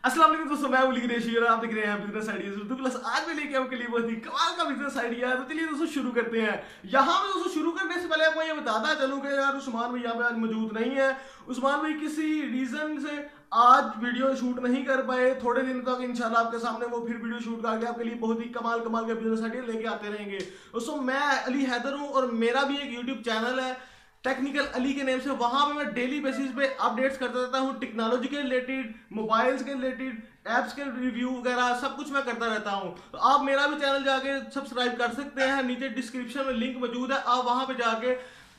अस्सलाम वालेकुम दोस्तों, मैं उली कुरैशी और आप देख रहे हैं बिजनेस आइडियाज उर्दू क्लास। आज मैं लेके आपके लिए बहुत ही कमाल का बिजनेस आइडिया है। तो चलिए दोस्तों शुरू करते हैं। यहाँ पे दोस्तों शुरू करने से पहले आपको ये बताता चलूं कि यार उस्मान भाई यहाँ पे आज मौजूद नहीं है। उस्मान भाई किसी रीजन से आज वीडियो शूट नहीं कर पाए। थोड़े दिन तक इंशाल्लाह आपके सामने वो फिर वीडियो शूट करके आपके लिए बहुत ही कमाल कमाल का बिजनेस आइडिया लेके आते रहेंगे। दोस्तों मैं अली हैदर हूँ और मेरा भी एक यूट्यूब चैनल है टेक्निकल अली के नेम से। वहां पे मैं डेली बेसिस पे अपडेट्स करता रहता हूँ, टेक्नोलॉजी के रिलेटेड, मोबाइल्स के रिलेटेड, एप्स के रिव्यू वगैरह सब कुछ मैं करता रहता हूँ। तो आप मेरा भी चैनल जाके सब्सक्राइब कर सकते हैं, नीचे डिस्क्रिप्शन में लिंक मौजूद है, आप वहां पे जाके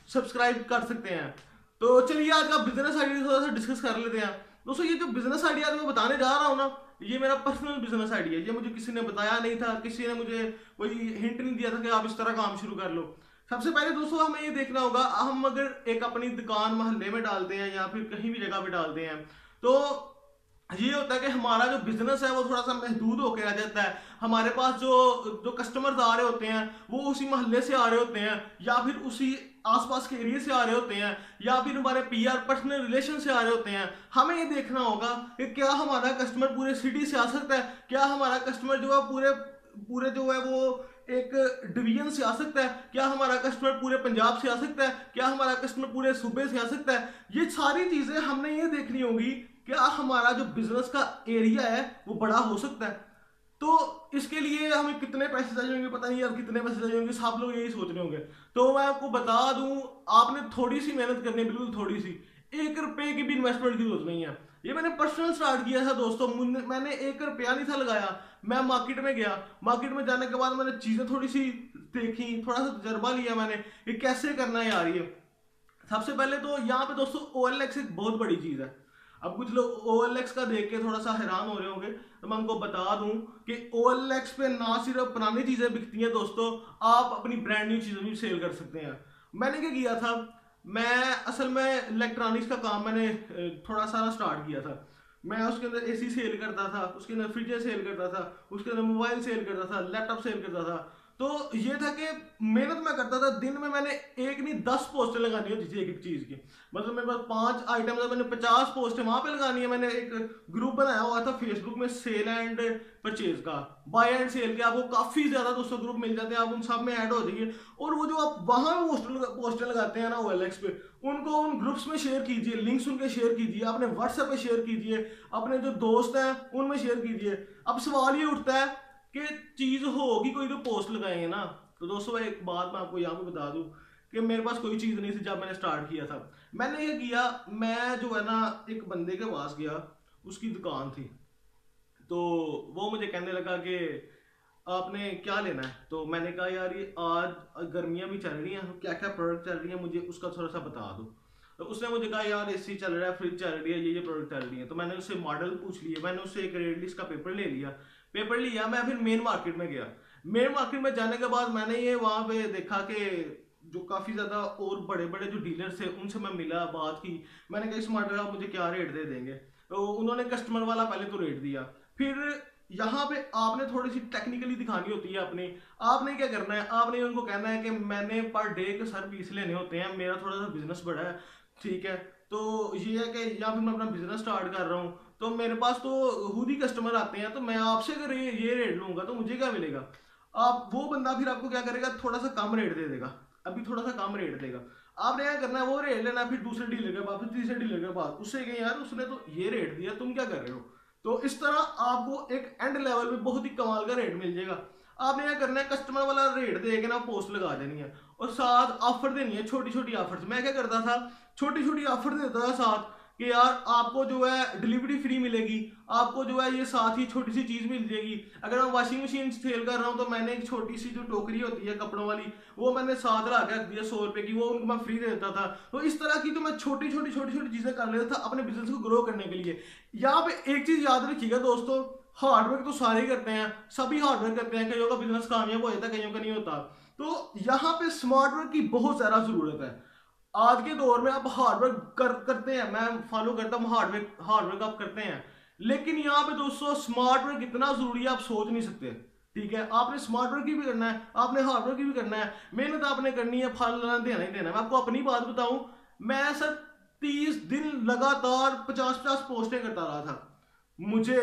सब्सक्राइब कर सकते हैं। तो चलिए आज का बिजनेस आइडिया थोड़ा सा डिस्कस कर लेते हैं। दोस्तों ये जो बिजनेस आइडिया मैं बताने जा रहा हूँ ना, ये मेरा पर्सनल बिजनेस आइडिया है। ये मुझे किसी ने बताया नहीं था, किसी ने मुझे कोई हिंट नहीं दिया था कि आप इस तरह काम शुरू कर लो। सबसे पहले दोस्तों हमें ये देखना होगा, हम अगर एक अपनी दुकान मोहल्ले में डालते हैं या फिर कहीं भी जगह पे डालते हैं तो ये होता है कि हमारा जो बिजनेस है वो थोड़ा सा महदूद होकर रह जाता है। हमारे पास जो जो कस्टमर्स आ रहे होते हैं वो उसी मोहल्ले से आ रहे होते हैं या फिर उसी आसपास के एरिया से आ रहे होते हैं या फिर हमारे पीआर पर्सनल रिलेशन से आ रहे होते हैं। हमें ये देखना होगा कि क्या हमारा कस्टमर पूरे सिटी से आ सकता है, क्या हमारा कस्टमर जो है पूरे पूरे जो है वो एक डिवीजन से आ सकता है, क्या हमारा कस्टमर पूरे पंजाब से आ सकता है, क्या हमारा कस्टमर पूरे सूबे से आ सकता है। ये सारी चीजें हमने ये देखनी होगी, क्या हमारा जो बिजनेस का एरिया है वो बड़ा हो सकता है। तो इसके लिए हमें कितने पैसे चाहिए होंगे, पता नहीं यार कितने पैसे चाहिए होंगे, सब लोग यही सोच रहे होंगे। तो मैं आपको बता दूं, आपने थोड़ी सी मेहनत करनी है, बिल्कुल थोड़ी सी, 1 रुपए की भी इन्वेस्टमेंट की जरूरत नहीं है। ये मैंने पर्सनल स्टार्ट किया था दोस्तों, मैंने 1 रुपया नहीं था लगाया। मैं मार्केट में गया, मार्केट में जाने के बाद मैंने चीजें थोड़ी सी देखी, थोड़ा सा तजर्बा लिया मैंने कि कैसे करना है यार ये। सबसे पहले तो यहाँ पे दोस्तों OLX एक बहुत बड़ी चीज है। अब कुछ लोग OLX का देख के थोड़ा सा हैरान हो रहे होंगे, तो मैं उनको बता दूं कि OLX पे ना सिर्फ पुरानी चीजें बिकती हैं दोस्तों, आप अपनी ब्रांड न्यू चीजें भी सेल कर सकते हैं। मैंने क्या किया था, मैं असल में इलेक्ट्रॉनिक्स का काम मैंने थोड़ा सा स्टार्ट किया था। मैं उसके अंदर एसी सेल करता था, उसके अंदर फ्रिज सेल करता था, उसके अंदर मोबाइल सेल करता था, लैपटॉप सेल करता था। तो ये था कि मेहनत मैं करता था, दिन में मैंने एक नहीं 10 पोस्टर लगानी होती थी एक एक चीज की। मतलब मेरे पास 5 आइटम था, मैंने 50 पोस्टर वहां पे लगानी है। मैंने एक ग्रुप बनाया हुआ था फेसबुक में सेल एंड परचेज का, बाय एंड सेल के। आपको काफी ज्यादा दोस्तों ग्रुप मिल जाते हैं, आप उन सब में ऐड हो जाइए। और वो जो आप वहां पोस्टर लगाते हैं ना OLX पे, उनको उन ग्रुप्स में शेयर कीजिए, लिंक्स उनके शेयर कीजिए, अपने व्हाट्सएप पे शेयर कीजिए, अपने जो दोस्त हैं उनमें शेयर कीजिए। अब सवाल ये उठता है कि चीज होगी कोई तो पोस्ट लगाएंगे ना। तो दोस्तों एक बात मैं आपको यहाँ पे बता दूं कि मेरे पास कोई चीज नहीं थी जब मैंने स्टार्ट किया था। मैंने ये किया, मैं जो है ना एक बंदे के पास गया, उसकी दुकान थी। तो वो मुझे कहने लगा कि आपने क्या लेना है। तो मैंने कहा यार ये आज गर्मियां भी चल रही हैं, क्या क्या प्रोडक्ट चल रही हैं मुझे उसका थोड़ा सा बता दो। तो उसने मुझे कहा यार एसी चल रहा है, फ्रिज चल रही है, ये प्रोडक्ट चल रही है। तो मैंने उससे मॉडल पूछ लिए, मैंने उससे एक रेट लिस्ट का पेपर लिया। मैं फिर मेन मार्केट में गया। मेन मार्केट में जाने के बाद मैंने ये वहाँ पे देखा कि जो काफ़ी ज़्यादा और बड़े बड़े जो डीलर्स थे उनसे मैं मिला, बात की। मैंने कहा इस मॉडल का मुझे क्या रेट दे देंगे। तो उन्होंने कस्टमर वाला पहले तो रेट दिया। फिर यहाँ पे आपने थोड़ी सी टेक्निकली दिखानी होती है अपनी। आपने क्या करना है, आपने उनको कहना है कि मैंने पर डे के सर पीस लेने होते हैं, मेरा थोड़ा सा बिजनेस बड़ा है, ठीक है। तो ये है कि या फिर मैं अपना बिजनेस स्टार्ट कर रहा हूँ, तो मेरे पास तो खुद ही कस्टमर आते हैं, तो मैं आपसे अगर ये रेट लूंगा तो मुझे क्या मिलेगा। आप वो बंदा फिर आपको क्या करेगा, थोड़ा सा कम रेट दे देगा, अभी थोड़ा सा कम रेट देगा। आपने क्या करना है, वो रेट लेना, फिर दूसरे डीलर के पास, फिर तीसरे डीलर के पास, उससे कहें यार उसने तो ये रेट दिया, तुम क्या कर रहे हो। तो इस तरह आपको एक एंड लेवल पे बहुत ही कमाल का रेट मिल जाएगा। आपने क्या करना है, कस्टमर वाला रेट दे के ना पोस्ट लगा देनी है और साथ ऑफर देनी है, छोटी छोटी ऑफर्स। मैं क्या करता था, छोटी छोटी ऑफर देता था साथ कि यार आपको जो है डिलीवरी फ्री मिलेगी, आपको जो है ये साथ ही छोटी सी चीज मिल जाएगी। अगर मैं वॉशिंग मशीन सेल कर रहा हूँ तो मैंने एक छोटी सी जो टोकरी होती है कपड़ों वाली, वो मैंने साथ ला के रख दिया 100 रुपए की, वो उनको मैं फ्री दे देता था। तो इस तरह की तो मैं छोटी छोटी चीजें कर लेता था अपने बिजनेस को ग्रो करने के लिए। यहाँ पे एक चीज याद रखिएगा दोस्तों, हार्डवर्क तो सारे ही करते हैं, सभी हार्डवर्क करते हैं, कईयों का बिजनेस कामयाब हो जाता है, कईयों का नहीं होता। तो यहाँ पे स्मार्ट वर्क की बहुत ज्यादा जरूरत है। आज के दौर में आप हार्डवर्क करते हैं, मैं फॉलो करता हूँ, हार्डवर्क आप करते हैं, लेकिन यहाँ पे दोस्तों स्मार्ट वर्क इतना जरूरी है आप सोच नहीं सकते। ठीक है, आपने स्मार्ट वर्क भी करना है, आपने हार्ड वर्क भी करना है, मेहनत आपने करनी है, फल देना ही देना है। मैं आपको अपनी बात बताऊं, मैं सर 30 दिन लगातार 50-50 पोस्टें करता रहा था। मुझे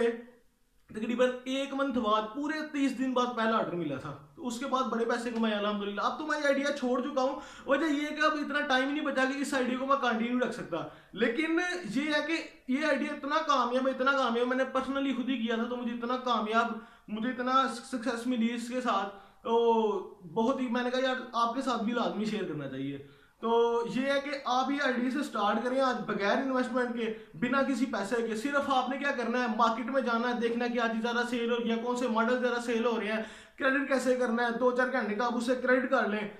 तकरीबन 1 मंथ बाद, पूरे 30 दिन बाद पहला ऑर्डर मिला था। तो उसके बाद बड़े पैसे कमाए अल्हम्दुलिल्लाह। अब तो मैं ये आइडिया छोड़ चुका हूँ। वजह ये है कि अब इतना टाइम ही नहीं बचा कि इस आइडिया को मैं कंटिन्यू रख सकता। लेकिन ये है कि ये आइडिया इतना कामयाब मैंने पर्सनली खुद ही किया था, तो मुझे इतना सक्सेस मिली इसके साथ। तो बहुत ही, मैंने कहा यार आपके साथ भी लाजमी शेयर करना चाहिए। तो ये है कि आप ये आइडिया से स्टार्ट करें आज, बगैर इन्वेस्टमेंट के, बिना किसी पैसे के। सिर्फ आपने क्या करना है, मार्केट में जाना है, देखना है कि आज ज़्यादा सेल हो रही है, कौन से मॉडल ज़्यादा सेल हो रहे हैं, क्रेडिट कैसे करना है। 2-4 घंटे का आप उससे क्रेडिट कर लें।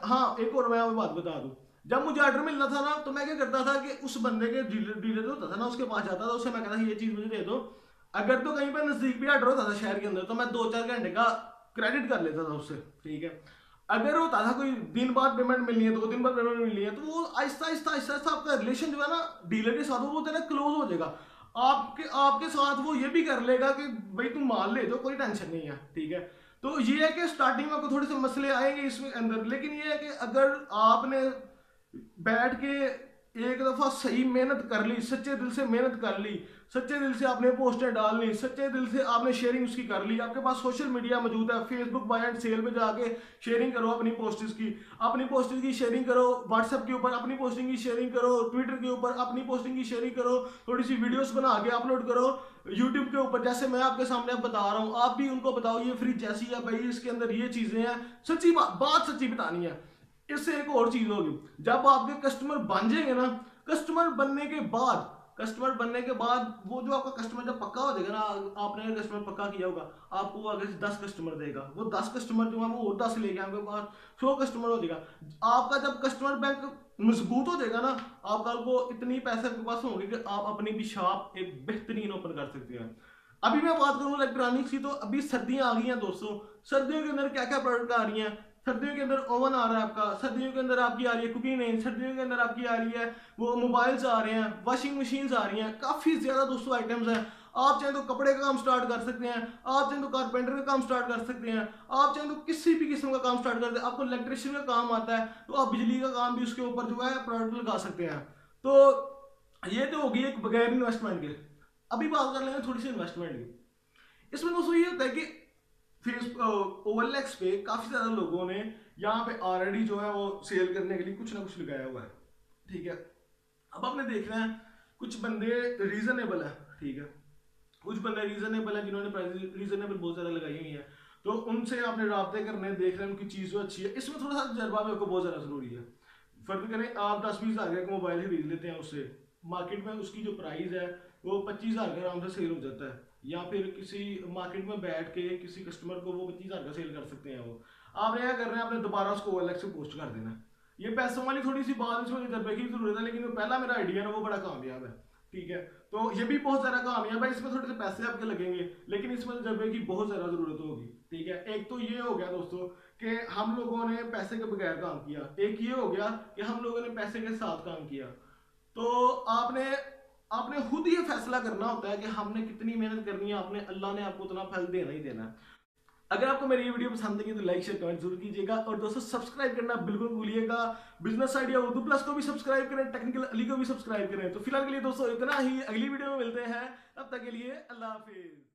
हाँ, एक और मैं बात बता दूँ, जब मुझे ऑर्डर मिलना था ना, तो मैं क्या करता था कि उस बंदे के डीलर होता था ना, उसके पास जाता था, उससे मैं कहता था ये चीज़ मुझे दे दो। अगर तो कहीं पर नज़दीक भी ऑर्डर होता था शहर के अंदर, तो मैं 2-4 घंटे का क्रेडिट कर लेता था उससे, ठीक है। अगर होता था कोई दिन बाद पेमेंट मिलनी है, 2 दिन बाद पेमेंट मिलनी है, तो वो आहिस्ता आपका रिलेशन जो है ना डीलर के साथ, वो बोलते हैं ना क्लोज हो जाएगा। आपके साथ वो ये भी कर लेगा कि भाई तुम माल ले जाओ, कोई टेंशन नहीं है, ठीक है। तो ये है कि स्टार्टिंग में आपको थोड़े से मसले आएंगे इसमें अंदर, लेकिन ये है कि अगर आपने बैठ के एक दफा सही मेहनत कर ली, सच्चे दिल से मेहनत कर ली, सच्चे दिल से आपने पोस्टें डाल ली, सच्चे दिल से आपने शेयरिंग उसकी कर ली, आपके पास सोशल मीडिया मौजूद है, फेसबुक बाय एंड सेल में जाके शेयरिंग करो अपनी पोस्टिंग की शेयरिंग करो, व्हाट्सएप के ऊपर अपनी पोस्टिंग की शेयरिंग करो, ट्विटर के ऊपर अपनी पोस्टिंग की शेयरिंग करो, थोड़ी सी वीडियोस बना के अपलोड करो यूट्यूब के ऊपर, जैसे मैं आपके सामने अब बता रहा हूँ। आप भी उनको बताओ ये फ्रिज जैसी है भाई, इसके अंदर ये चीजें हैं, सच्ची बात सच्ची बतानी है। इससे एक और चीज होगी, जब आपके कस्टमर बन जाएंगे ना, कस्टमर बनने के बाद वो जो आपका कस्टमर जब पक्का हो जाएगा ना, आपने कस्टमर पक्का किया होगा, आपको वो आगे से 10 कस्टमर देगा, वो 10 कस्टमर जो है वो और 10 लेके आपके पास 100 कस्टमर हो जाएगा। आपका जब कस्टमर बैंक मजबूत हो जाएगा ना, आपका को इतनी पैसे आपके पास होंगे कि आप अपनी भी शॉप एक बेहतरीन ओपन कर सकते हैं। अभी मैं बात करूँ इलेक्ट्रॉनिक्स की, तो अभी सर्दियां आ गई हैं दोस्तों। सर्दियों के अंदर क्या क्या प्रोडक्ट आ रही हैं, सर्दियों के अंदर ओवन आ रहा है आपका, सर्दियों के अंदर आपकी आ रही है कुकिंग रेंज, सर्दियों के अंदर आपकी आ रही है वो मोबाइल्स आ रहे हैं, वॉशिंग मशीन्स आ रही हैं, काफ़ी ज़्यादा दोस्तों आइटम्स हैं। आप चाहें तो कपड़े का काम स्टार्ट कर सकते हैं, आप चाहें तो कारपेंटर का काम स्टार्ट कर सकते हैं, आप चाहें तो किसी भी किस्म का काम स्टार्ट कर सकते हैं। आपको इलेक्ट्रिशियन का काम आता है तो आप बिजली का काम भी उसके ऊपर जो है प्रोडक्ट लगा सकते हैं। तो ये तो होगी एक बगैर इन्वेस्टमेंट के। अभी बात कर लेंगे थोड़ी सी इन्वेस्टमेंट की। इसमें दोस्तों ये होता है कि OLX पे काफ़ी ज़्यादा लोगों ने यहाँ पे ऑलरेडी जो है वो सेल करने के लिए कुछ ना कुछ लगाया हुआ है, ठीक है। अब आपने देखना है, कुछ बंदे रीजनेबल है, ठीक है, कुछ बंदे रीजनेबल है जिन्होंने प्राइस रीजनेबल बहुत ज़्यादा लगाई हुई है, तो उनसे आपने राब्ते करने, देख रहे हैं उनकी चीज़ जो अच्छी है। इसमें थोड़ा सा तजर्बा भी आपको बहुत ज़्यादा ज़रूरी है। फर्ज करें आप 10-20 हज़ार का मोबाइल खरीद लेते हैं, उससे मार्केट में उसकी जो प्राइस है वो 25,000 का आराम से सेल हो जाता है, या फिर किसी मार्केट में बैठ के किसी कस्टमर को वो 25,000 का सेल कर सकते हैं। वो आपने क्या करना है, आपने दोबारा उसको OLX से पोस्ट कर देना है। ये पैसों वाली थोड़ी सी बात, इसमें तजर्बे की जरूरत है, लेकिन जो पहला मेरा आइडिया है ना वो बड़ा कामयाब है, ठीक है। तो ये भी बहुत ज़्यादा कामयाब है, इसमें थोड़े से पैसे आपके लगेंगे, लेकिन इसमें तजर्बे की बहुत ज़्यादा ज़रूरत होगी, ठीक है। एक तो ये हो गया दोस्तों कि हम लोगों ने पैसे के बगैर काम किया, एक ये हो गया कि हम लोगों ने पैसे के साथ काम किया। तो आपने खुद ये फैसला करना होता है कि हमने कितनी मेहनत करनी है, अल्लाह ने आपको उतना फल देना ही देना है। अगर आपको मेरी ये वीडियो पसंद आई तो लाइक शेयर कमेंट जरूर कीजिएगा, और दोस्तों सब्सक्राइब करना बिल्कुल भूलिएगा। बिजनेस आइडिया उर्दू प्लस को भी सब्सक्राइब करें, टेक्निकल अली को भी सब्सक्राइब करें। तो फिलहाल के लिए दोस्तों इतना ही, अगली वीडियो में मिलते हैं, तब तक के लिए अल्लाह हाफिज।